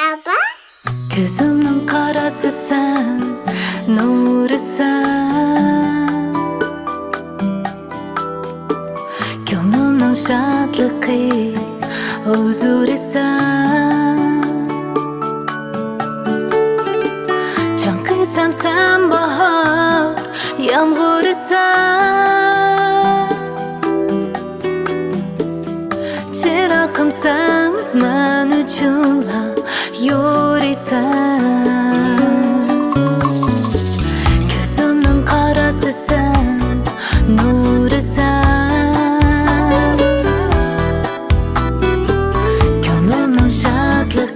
Merhaba. Gözümün karası sen, nuru sen. Gönlümün şadlığı, huzuru sen. Can kıysam sen bahar, yağmuru sen. Çırağım sen, men uchunla yürüsen. Gözümün karası sen, nuru sen. Gönlümün şadlığı,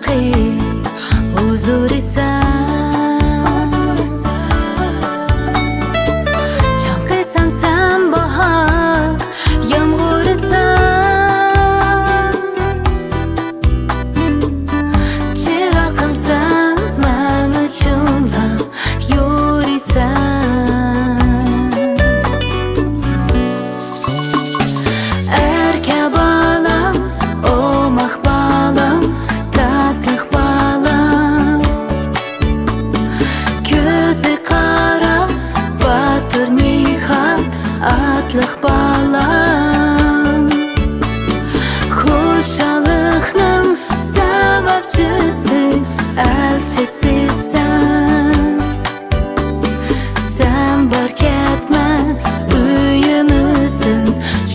huzuru sen. Can kıysam sen bahar, yağmuru sen. Çırağım sen, men uchunla yürüsen. Erke balam, omaq balam, tatlıq balam. Gözü qara, batır nihat, atlıq balam. Xoşalıqның səbəbçisi, elçisi sen. Sen bark etmez uyumuzdan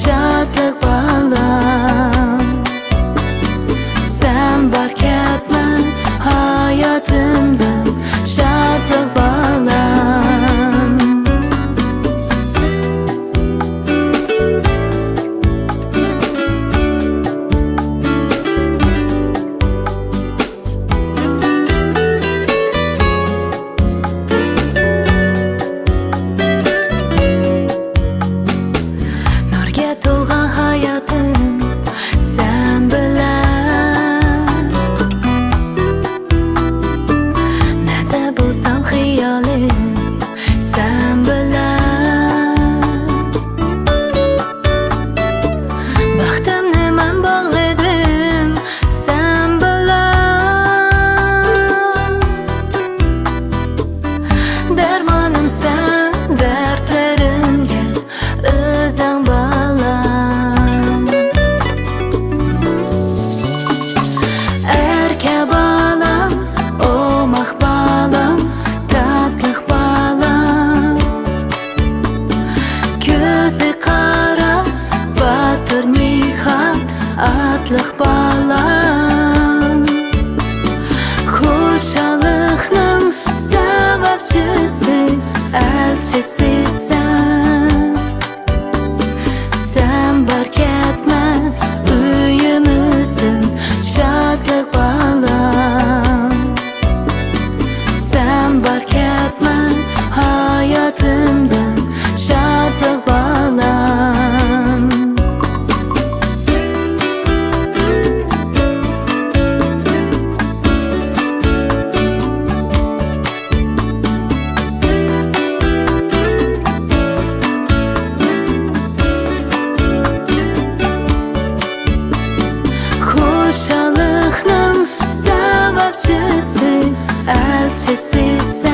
şadlık balam. Sen bark etmez hayatımdan şadlık balam. Nurga to'lgan hayotim sen bilan. Nada bo'lsam xiyolim sen bilan. Baxtimni men bog'ladim sen bilan. Dermanım sen, dertlerimga o'zing balam. Erke balam, omaq balam, tatlıq balam. Gözü qara, batır nihat, atlıq balam. Xoşalıqның səbəbçisi, elçisi sen. Sen bark etmez uyumuzdan şadlık balam. Sen bark etmez hayatımdan şadlık balam. Xoşalıqның səbəbçisi, elçisi sen.